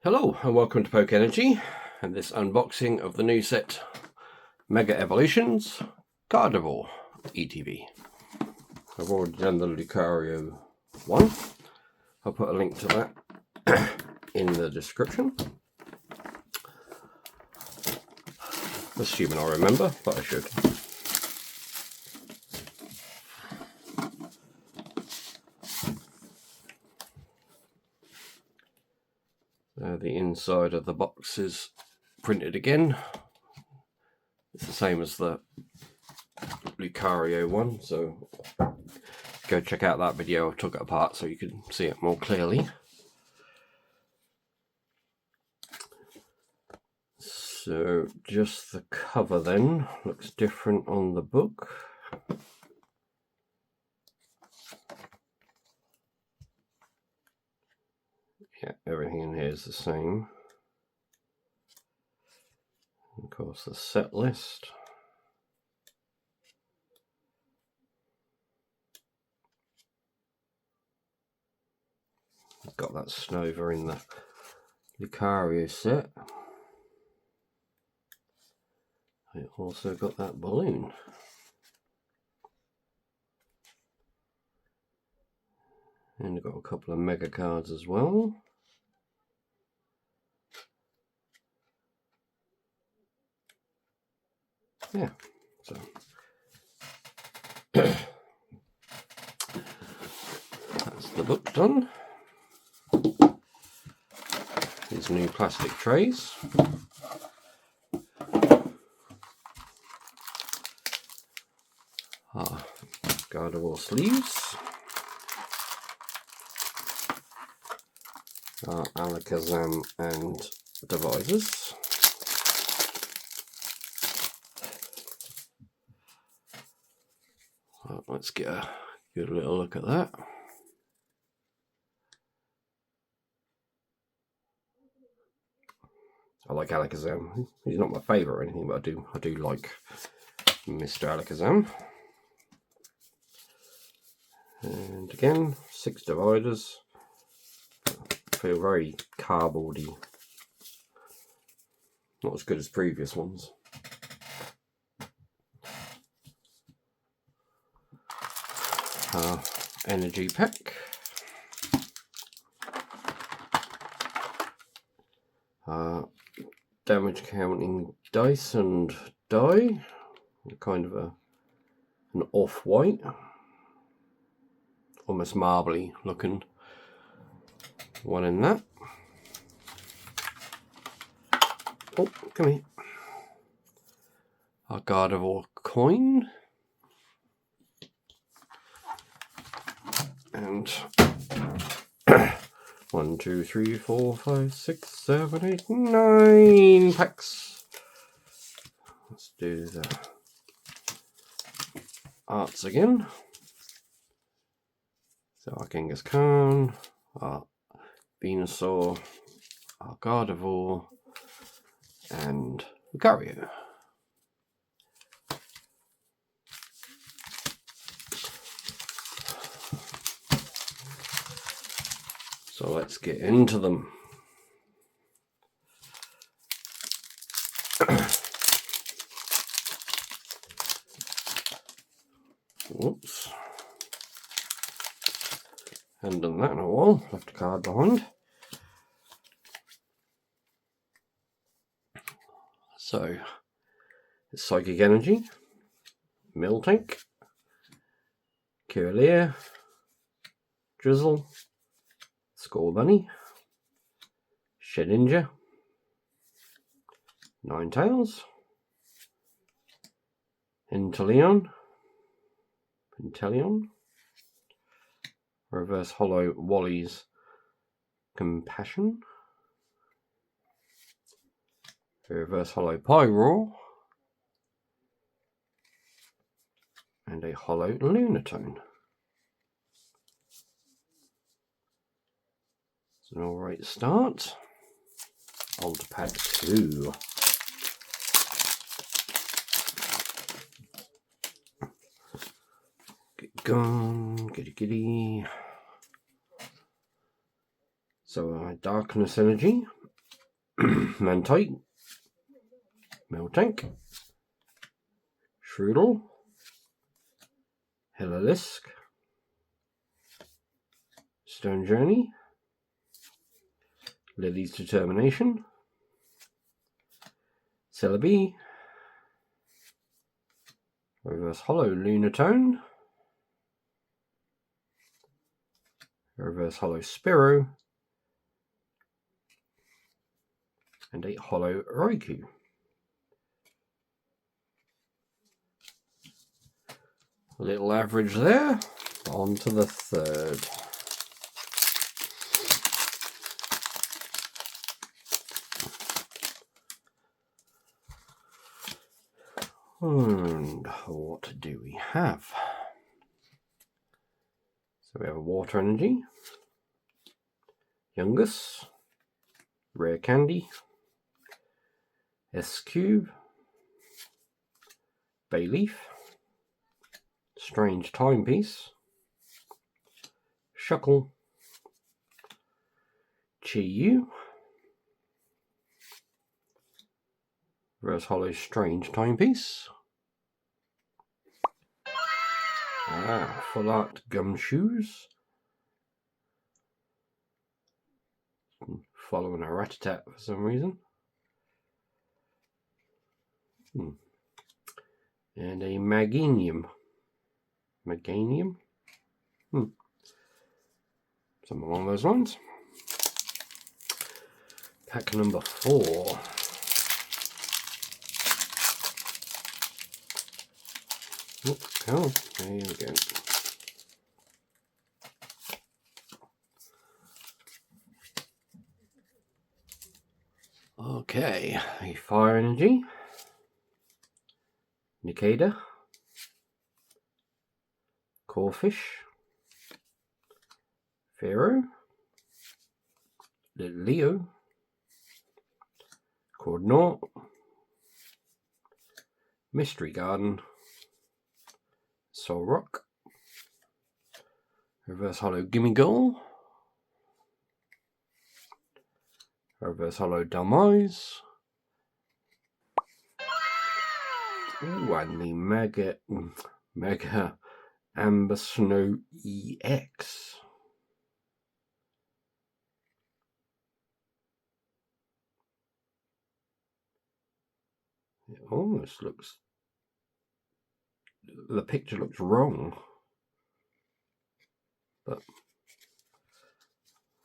Hello and welcome to Poké Energy and this unboxing of the new set Mega Evolutions Gardevoir ETB. I've already done the Lucario one. I'll put a link to that in the description. Assuming I remember, but I should. The inside of the box is printed again. It's the same as the Lucario one, so go check out that video. I took it apart so you can see it more clearly. So just the cover then looks different on the book. Yeah, everything in here is the same. And of course the set list. Got that Snova in the Lucario set. I also got that balloon. And I've got a couple of mega cards as well. Yeah, so that's the book done. These new plastic trays. Gardevoir sleeves. Alakazam and divisors. Let's get a good little look at that. I like Alakazam. He's not my favourite or anything, but I do like Mr. Alakazam. And again, 6 dividers. Feel very cardboardy. Not as good as previous ones. Energy pack. Damage counting dice and die. Kind of an off-white. Almost marbly looking one in that. Oh, come here. Our Gardevoir coin. And 1, 2, 3, 4, 5, 6, 7, 8, 9 packs. Let's do the arts again. So our Genghis Khan, our Venusaur, our Gardevoir, and Lucario. So let's get into them. Whoops. Hadn't done that in a while. Left a card behind. So, it's Psychic Energy, Miltank, Kirlier, Drizzle, Scorbunny, Shedinja, Ninetales, Inteleon, Reverse Hollow Wally's Compassion, Reverse Hollow Pyroar, and a Hollow Lunatone. It's an alright start. On to pack 2. Get gone, giddy. So Darkness Energy, Mantite, Miltank, Shroodle, Hillalisk, Stone Journey, Lily's Determination, Celebi, Reverse Hollow Lunatone, Reverse Hollow Spearow, and a Hollow Raikou. A little average there. On to the third. And what do we have? So we have a Water Energy, Youngus, Rare Candy, S-Cube, Bayleaf, Strange Timepiece, Shuckle, Chi-Yu, Reverse Hollow Strange Timepiece, Full Art Gumshoes, following a Rattata for some reason, and a Meganium. Something along those lines. Pack number 4. Oh, there we go. Okay, a Fire Energy, Nikeda, Corphish, Pharaoh, Leo, Coordinator, Mystery Garden, Soul Rock, Reverse Hollow Gimme Goal, Reverse Hollow Delmise, and the Mega Amber Snow EX. It almost looks, the picture looks wrong, but I've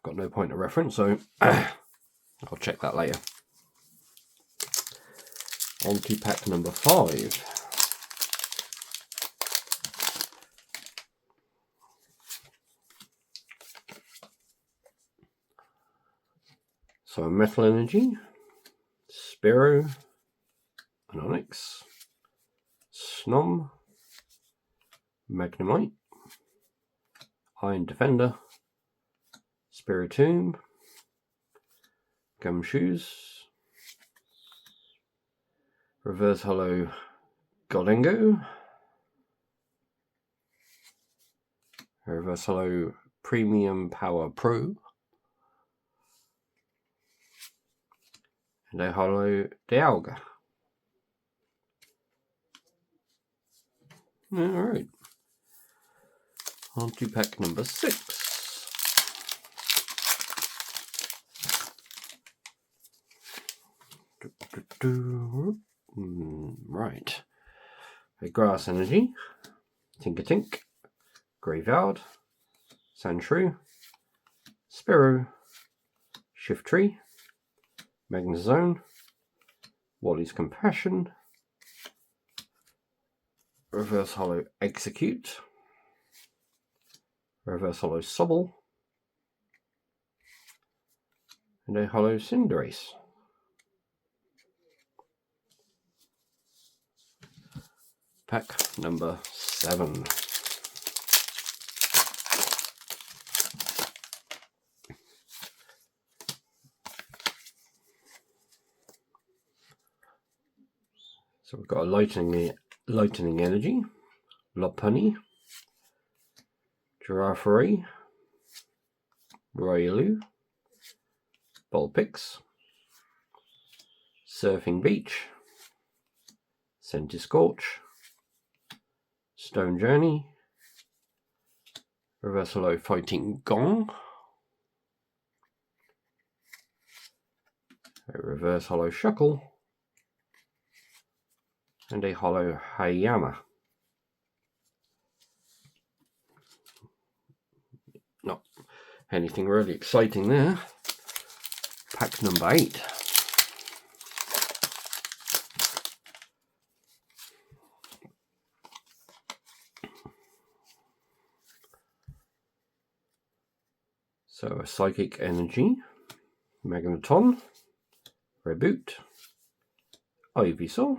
got no point of reference, so I'll check that later. On to pack number 5. So a Metal Energy, Spearow, an Onyx, Snom, Magnemite, Iron Defender, Spiritomb, Gumshoes, Reverse Hollow Goldengo, Reverse Hollow Premium Power Pro, and a Hollow Dialga. Alright, on to pack number 6. Right, a Grass Energy, Tinkertink, Graveyard, Sandshrew, Spearow, Shiftry, Magnezone, Wally's Compassion, Reverse Hollow Execute, Reverse Hollow Sobble, and a Hollow Cinderace. Pack number 7. So we've got a lightning energy, Lopunny, Giraffere, Royaloo, Vulpix, Surfing Beach, Scorch, Stone Journey, Reverse Holo Fighting Gong, a Reverse Holo Shuckle, and a Holo Hayama. Not anything really exciting there. Pack number 8. So a Psychic Energy, Magneton, Reboot, Ivysaur,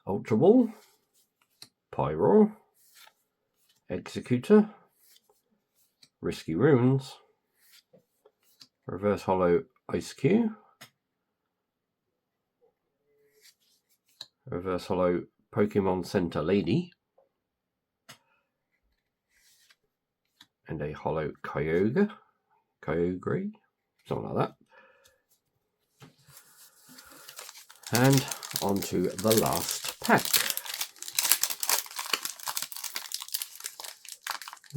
Ultra Ball, Pyroar, Executor, Risky Ruins, Reverse Holo Ice Cube, Reverse Holo Pokemon Center Lady, and a Holo Kyogre, something like that. And on to the last pack.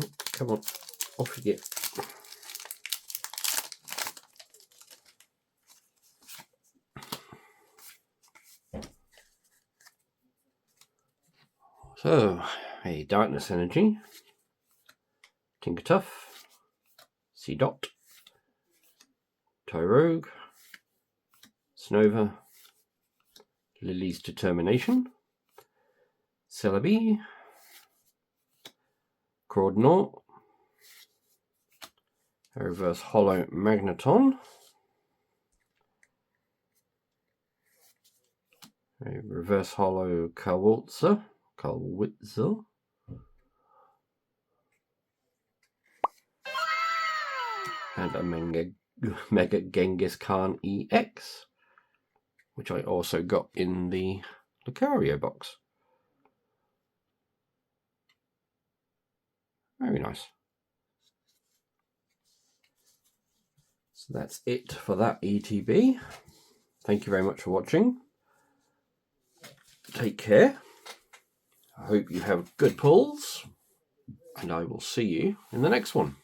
Oh, come on, off you get. So, a Darkness Energy, Tinkertuff, Seedot, Tyrogue, Snova, Lily's Determination, Celebi, Crawdnaut, a Reverse Holo Magneton, a Reverse Holo Kawitzer, and a Mega Genghis Khan EX, which I also got in the Lucario box. Very nice. So that's it for that ETB. Thank you very much for watching. Take care. I hope you have good pulls, and I will see you in the next one.